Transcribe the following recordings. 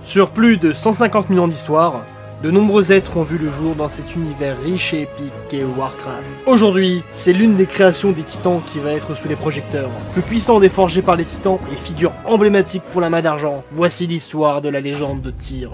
Sur plus de 150 millions d'histoires, de nombreux êtres ont vu le jour dans cet univers riche et épique qu'est Warcraft. Aujourd'hui, c'est l'une des créations des titans qui va être sous les projecteurs. Plus puissant des forgés par les titans et figure emblématique pour la main d'argent, voici l'histoire de la légende de Tyr.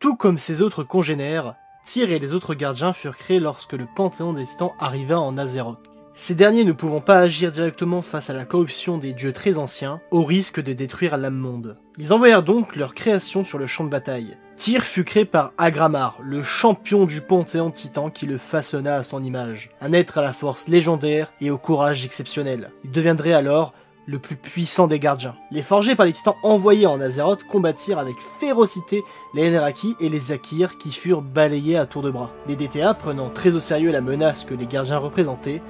Tout comme ses autres congénères, Tyr et les autres gardiens furent créés lorsque le panthéon des titans arriva en Azeroth. Ces derniers ne pouvant pas agir directement face à la corruption des dieux très anciens, au risque de détruire l'âme-monde. Ils envoyèrent donc leur création sur le champ de bataille. Tyr fut créé par Agramar, le champion du panthéon titan qui le façonna à son image. Un être à la force légendaire et au courage exceptionnel. Il deviendrait alors le plus puissant des gardiens. Les forgés par les titans envoyés en Azeroth combattirent avec férocité les N'Raki et les Akyr qui furent balayés à tour de bras. Les DTA, prenant très au sérieux la menace que les gardiens représentaient,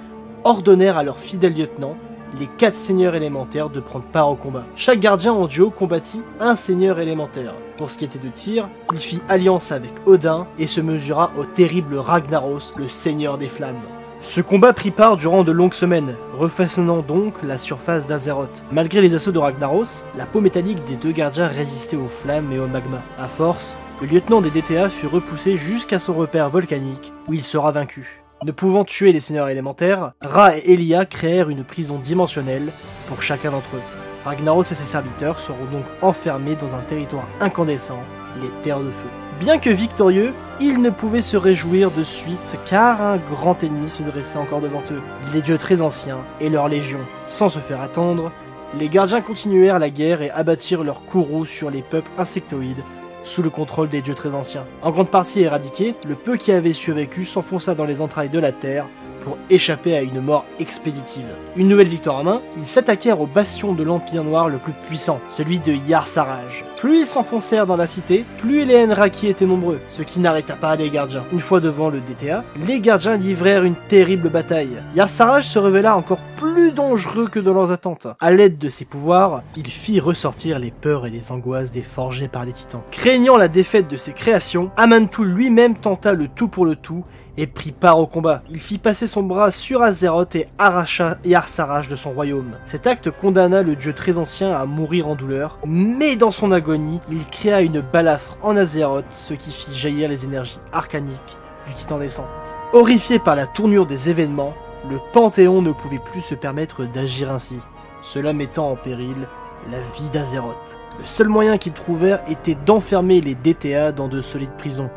ordonnèrent à leurs fidèles lieutenants, les 4 seigneurs élémentaires, de prendre part au combat. Chaque gardien en duo combattit un seigneur élémentaire. Pour ce qui était de Tyr, il fit alliance avec Odin et se mesura au terrible Ragnaros, le seigneur des flammes. Ce combat prit part durant de longues semaines, refaçonnant donc la surface d'Azeroth. Malgré les assauts de Ragnaros, la peau métallique des deux gardiens résistait aux flammes et au magma. À force, le lieutenant des DTA fut repoussé jusqu'à son repère volcanique, où il sera vaincu. Ne pouvant tuer les seigneurs élémentaires, Ra et Elia créèrent une prison dimensionnelle pour chacun d'entre eux. Ragnaros et ses serviteurs seront donc enfermés dans un territoire incandescent, les Terres de Feu. Bien que victorieux, ils ne pouvaient se réjouir de suite car un grand ennemi se dressait encore devant eux, les dieux très anciens et leurs légions. Sans se faire attendre, les gardiens continuèrent la guerre et abattirent leurs courroux sur les peuples insectoïdes sous le contrôle des dieux très anciens. En grande partie éradiqués, le peu qui avait survécu s'enfonça dans les entrailles de la terre pour échapper à une mort expéditive. Une nouvelle victoire en main, ils s'attaquèrent au bastion de l'Empire Noir le plus puissant, celui de Yar-Saraj. Plus ils s'enfoncèrent dans la cité, plus les N'Raki étaient nombreux, ce qui n'arrêta pas les gardiens. Une fois devant le DTA, les gardiens livrèrent une terrible bataille. Yar-Saraj se révéla encore plus dangereux que dans leurs attentes. À l'aide de ses pouvoirs, il fit ressortir les peurs et les angoisses des forgés par les titans. Craignant la défaite de ses créations, Aman'Thul lui-même tenta le tout pour le tout et prit part au combat. Il fit passer son bras sur Azeroth et arracha Yar-Saraj de son royaume. Cet acte condamna le dieu très ancien à mourir en douleur, mais dans son agonie, il créa une balafre en Azeroth, ce qui fit jaillir les énergies arcaniques du titan naissant. Horrifié par la tournure des événements, le Panthéon ne pouvait plus se permettre d'agir ainsi, cela mettant en péril la vie d'Azeroth. Le seul moyen qu'ils trouvèrent était d'enfermer les DTA dans de solides prisons,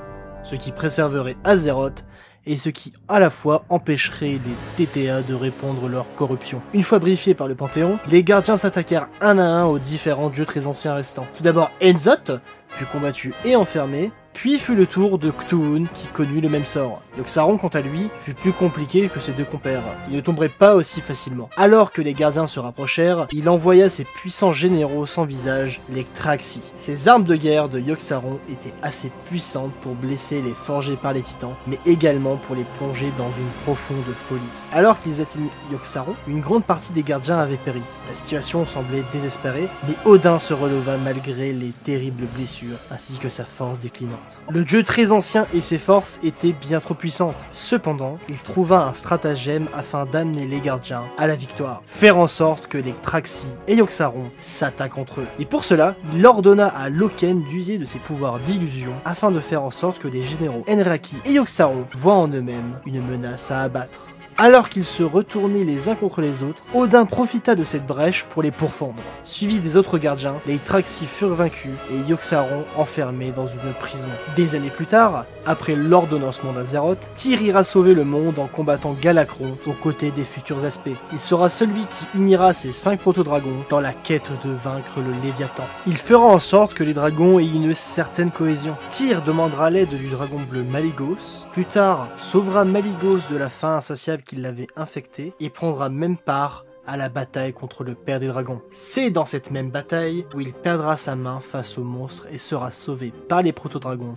ce qui préserverait Azeroth et ce qui à la fois empêcherait les DTA de répandre leur corruption. Une fois briefés par le Panthéon, les gardiens s'attaquèrent un à un aux différents dieux très anciens restants. Tout d'abord, N'Zoth fut combattu et enfermé, puis fut le tour de Cthulhu qui connut le même sort. Yogg-Saron, quant à lui, fut plus compliqué que ses deux compères. Il ne tomberait pas aussi facilement. Alors que les gardiens se rapprochèrent, il envoya ses puissants généraux sans visage, les Traxi. Ces armes de guerre de Yogg-Saron étaient assez puissantes pour blesser les forgés par les titans, mais également pour les plonger dans une profonde folie. Alors qu'ils atteignaient Yogg-Saron, une grande partie des gardiens avaient péri. La situation semblait désespérée, mais Odin se releva malgré les terribles blessures, ainsi que sa force déclinante. Le dieu très ancien et ses forces étaient bien trop puissantes. Cependant, il trouva un stratagème afin d'amener les gardiens à la victoire. Faire en sorte que les Traxi et Yogg-Saron s'attaquent entre eux. Et pour cela, il ordonna à Loken d'user de ses pouvoirs d'illusion afin de faire en sorte que les généraux N'Raki et Yogg-Saron voient en eux-mêmes une menace à abattre. Alors qu'ils se retournaient les uns contre les autres, Odin profita de cette brèche pour les pourfendre. Suivi des autres gardiens, les Traxi furent vaincus et Yogg-Saron enfermé dans une prison. Des années plus tard, après l'ordonnancement d'Azeroth, Tyr ira sauver le monde en combattant Galakron aux côtés des futurs aspects. Il sera celui qui unira ces 5 proto-dragons dans la quête de vaincre le Léviathan. Il fera en sorte que les dragons aient une certaine cohésion. Tyr demandera l'aide du dragon bleu Malygos, plus tard sauvera Malygos de la faim insatiable qui l'avait infecté et prendra même part à la bataille contre le père des dragons. C'est dans cette même bataille où il perdra sa main face au monstre et sera sauvé par les proto-dragons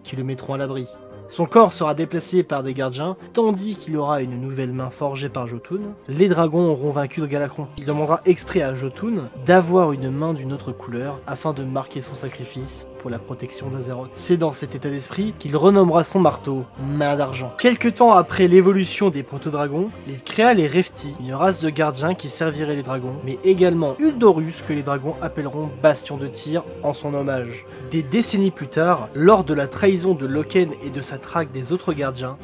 qui le mettront à l'abri. Son corps sera déplacé par des gardiens, tandis qu'il aura une nouvelle main forgée par Jotun. Les dragons auront vaincu Galakron. Il demandera exprès à Jotun d'avoir une main d'une autre couleur afin de marquer son sacrifice pour la protection d'Azeroth. C'est dans cet état d'esprit qu'il renommera son marteau Main d'Argent. Quelque temps après l'évolution des proto-dragons, il créa les Refti, une race de gardiens qui serviraient les dragons, mais également Uldorus que les dragons appelleront Bastion de Tyr en son hommage. Des décennies plus tard, lors de la trahison de Loken et de sa traque des autres gardiens,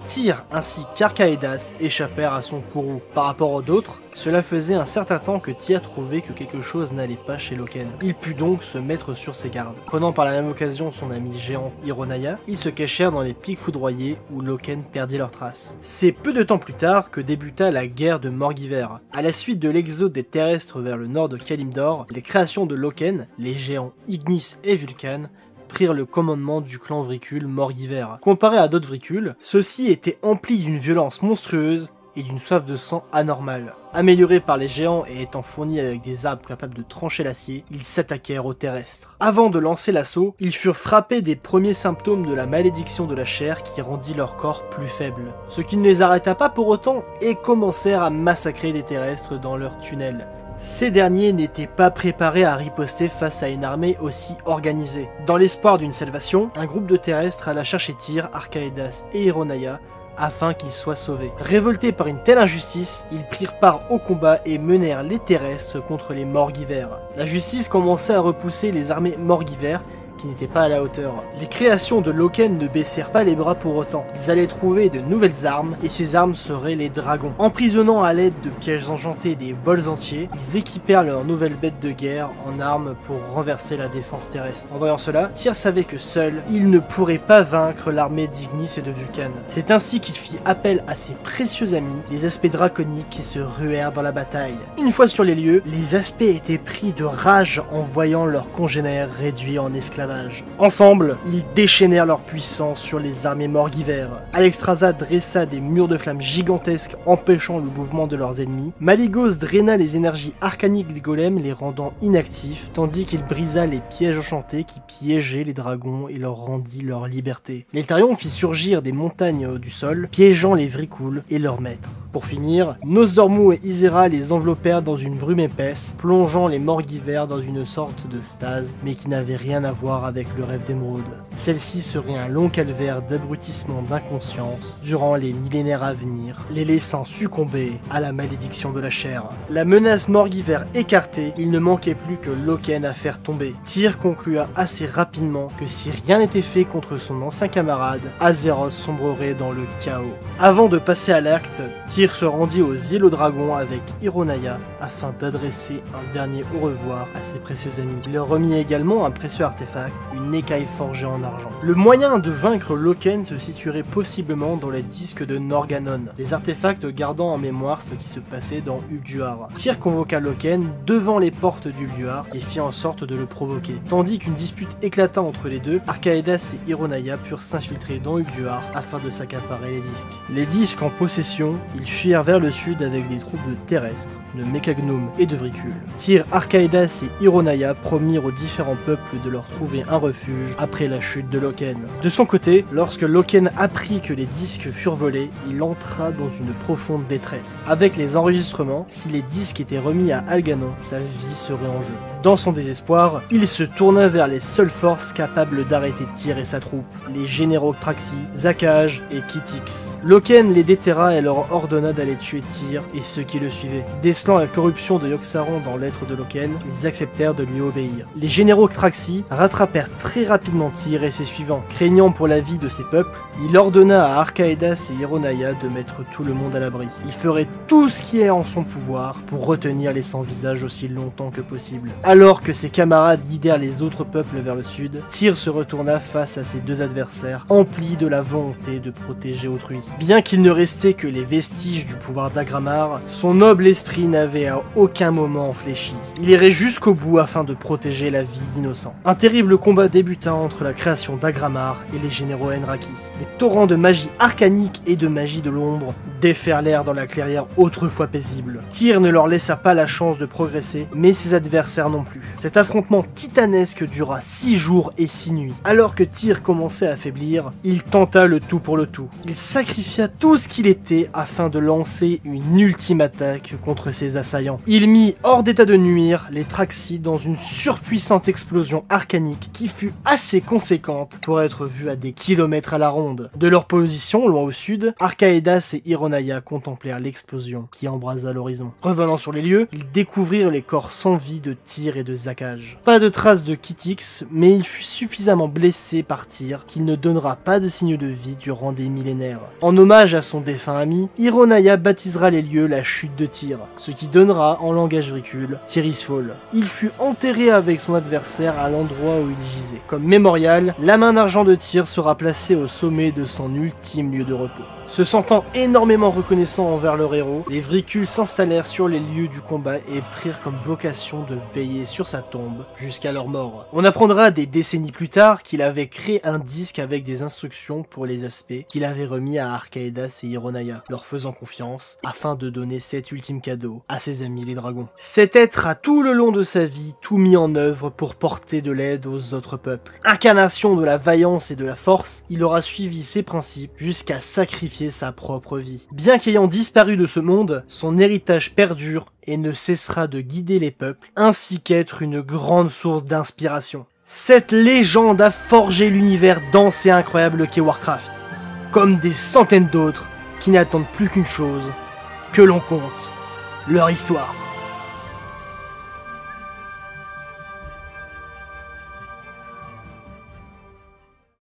Tyr ainsi qu'Archaedas échappèrent à son courroux. Par rapport aux d'autres, cela faisait un certain temps que Tyr trouvait que quelque chose n'allait pas chez Loken. Il put donc se mettre sur ses gardes. Prenant par la même occasion son ami géant Ironaya, ils se cachèrent dans les pics foudroyés où Loken perdit leurs traces. C'est peu de temps plus tard que débuta la guerre de Morgiver. À la suite de l'exode des terrestres vers le nord de Kalimdor, les créations de Loken, les géants Ignis et Vulcan, prirent le commandement du clan Vricul Morgiver. Comparé à d'autres Vricul, ceux-ci étaient emplis d'une violence monstrueuse et d'une soif de sang anormale. Améliorés par les géants et étant fournis avec des arbres capables de trancher l'acier, ils s'attaquèrent aux terrestres. Avant de lancer l'assaut, ils furent frappés des premiers symptômes de la malédiction de la chair qui rendit leur corps plus faible. Ce qui ne les arrêta pas pour autant et commencèrent à massacrer les terrestres dans leurs tunnels. Ces derniers n'étaient pas préparés à riposter face à une armée aussi organisée. Dans l'espoir d'une salvation, un groupe de terrestres alla chercher Tyr, Archaedas et Ironaya afin qu'ils soient sauvés. Révoltés par une telle injustice, ils prirent part au combat et menèrent les terrestres contre les Morgiver. La justice commençait à repousser les armées Morgiver qui n'étaient pas à la hauteur. Les créations de Loken ne baissèrent pas les bras pour autant. Ils allaient trouver de nouvelles armes, et ces armes seraient les dragons. Emprisonnant à l'aide de pièges enchantés des vols entiers, ils équipèrent leurs nouvelles bêtes de guerre en armes pour renverser la défense terrestre. En voyant cela, Tyr savait que seul, il ne pourrait pas vaincre l'armée d'Ignis et de Vulcan. C'est ainsi qu'il fit appel à ses précieux amis, les aspects draconiques qui se ruèrent dans la bataille. Une fois sur les lieux, les aspects étaient pris de rage en voyant leurs congénères réduits en esclavage. Ensemble, ils déchaînèrent leur puissance sur les armées Morgiver. Alexstrasza dressa des murs de flammes gigantesques empêchant le mouvement de leurs ennemis. Maligos draina les énergies arcaniques des golems les rendant inactifs, tandis qu'il brisa les pièges enchantés qui piégeaient les dragons et leur rendit leur liberté. Neltarion fit surgir des montagnes du sol, piégeant les Vricul et leurs maîtres. Pour finir, Nosdormu et Ysera les enveloppèrent dans une brume épaisse, plongeant les Morgiver dans une sorte de stase, mais qui n'avait rien à voir avec le rêve d'Émeraude. Celle-ci serait un long calvaire d'abrutissement d'inconscience durant les millénaires à venir, les laissant succomber à la malédiction de la chair. La menace Morgiver écartée, il ne manquait plus que Loken à faire tomber. Tyr conclua assez rapidement que si rien n'était fait contre son ancien camarade, Azeroth sombrerait dans le chaos. Avant de passer à l'acte, Tyr se rendit aux îles aux dragons avec Ironaya afin d'adresser un dernier au revoir à ses précieux amis. Il leur remit également un précieux artefact, une écaille forgée en argent. Le moyen de vaincre Loken se situerait possiblement dans les disques de Norgannon, des artefacts gardant en mémoire ce qui se passait dans Ulduar. Tyr convoqua Loken devant les portes d'Ulduar et fit en sorte de le provoquer. Tandis qu'une dispute éclata entre les deux, Archaedas et Ironaya purent s'infiltrer dans Ulduar afin de s'accaparer les disques. Les disques en possession, ils fuirent vers le sud avec des troupes de terrestres, de mécagnomes et de Vricul. Tyr, Archaedas et Ironaya promirent aux différents peuples de leur trouver un refuge après la chute de Loken. De son côté, lorsque Loken apprit que les disques furent volés, il entra dans une profonde détresse. Avec les enregistrements, si les disques étaient remis à Alganon, sa vie serait en jeu. Dans son désespoir, il se tourna vers les seules forces capables d'arrêter Tyr et sa troupe, les généraux Traxi, Zakaj et Kitix. Loken les déterra et leur ordonna d'aller tuer Tyr et ceux qui le suivaient. Décelant la corruption de Yogg-Saron dans l'être de Loken, ils acceptèrent de lui obéir. Les généraux Traxi rattrapèrent très rapidement Tyr et ses suivants. Craignant pour la vie de ses peuples, il ordonna à Archaedas et Ironaya de mettre tout le monde à l'abri. Il ferait tout ce qui est en son pouvoir pour retenir les sans-visages aussi longtemps que possible. Alors que ses camarades guidèrent les autres peuples vers le sud, Tyr se retourna face à ses deux adversaires, emplis de la volonté de protéger autrui. Bien qu'il ne restait que les vestiges du pouvoir d'Agramar, son noble esprit n'avait à aucun moment fléchi. Il irait jusqu'au bout afin de protéger la vie d'innocents. Un terrible combat débuta entre la création d'Agramar et les généraux Enraki. Des torrents de magie arcanique et de magie de l'ombre déferlèrent dans la clairière autrefois paisible. Tyr ne leur laissa pas la chance de progresser, mais ses adversaires non non plus. Cet affrontement titanesque dura 6 jours et 6 nuits. Alors que Tyr commençait à affaiblir, il tenta le tout pour le tout. Il sacrifia tout ce qu'il était afin de lancer une ultime attaque contre ses assaillants. Il mit hors d'état de nuire les Traxi dans une surpuissante explosion arcanique qui fut assez conséquente pour être vue à des kilomètres à la ronde. De leur position, loin au sud, Archaedas et Ironaya contemplèrent l'explosion qui embrasa l'horizon. Revenant sur les lieux, ils découvrirent les corps sans vie de Tyr et de Zakaj. Pas de traces de Kitix, mais il fut suffisamment blessé par Tyr qu'il ne donnera pas de signe de vie durant des millénaires. En hommage à son défunt ami, Ironaya baptisera les lieux la chute de Tyr, ce qui donnera, en langage vricule, Tyrisfall. Il fut enterré avec son adversaire à l'endroit où il gisait. Comme mémorial, la main d'argent de Tyr sera placée au sommet de son ultime lieu de repos. Se sentant énormément reconnaissants envers leur héros, les Vricules s'installèrent sur les lieux du combat et prirent comme vocation de veiller sur sa tombe jusqu'à leur mort. On apprendra des décennies plus tard qu'il avait créé un disque avec des instructions pour les aspects qu'il avait remis à Archaedas et Ironaya, leur faisant confiance afin de donner cet ultime cadeau à ses amis les dragons. Cet être a tout le long de sa vie tout mis en œuvre pour porter de l'aide aux autres peuples. Incarnation de la vaillance et de la force, il aura suivi ses principes jusqu'à sacrifier sa propre vie. Bien qu'ayant disparu de ce monde, son héritage perdure et ne cessera de guider les peuples, ainsi qu'être une grande source d'inspiration. Cette légende a forgé l'univers dense et incroyable qu'est Warcraft, comme des centaines d'autres qui n'attendent plus qu'une chose, que l'on compte leur histoire.